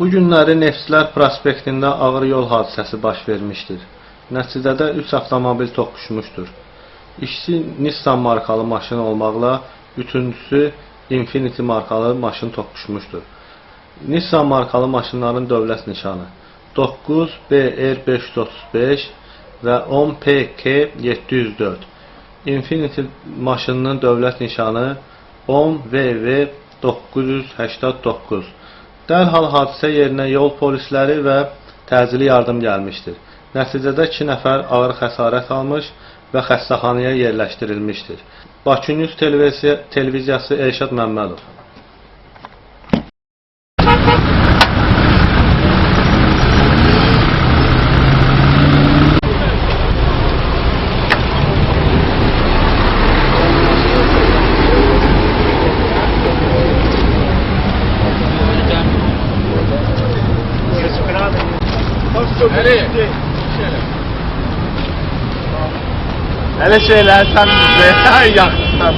Bu günləri Neftçilər prospektində ağır yol hadisəsi baş vermişdir. Nəticədə 3 avtomobil toqquşmuşdur. İkisi Nissan markalı maşın olmaqla, üçüncüsü Infiniti markalı maşın toqquşmuşdur. Nissan markalı maşınların dövlət nişanı 9BR535 və 10PK704. Infiniti maşınının dövlət nişanı 10VV989. Dərhal hadisə yerinə yol polisləri və təcili yardım gəlmişdir. Nəticədə 2 nəfər ağır xəsarət almış və xəstəxanaya yerləşdirilmişdir. Bakı News televiziyası Elşad Məmmədov. Hele şeyler sen bize yaksan.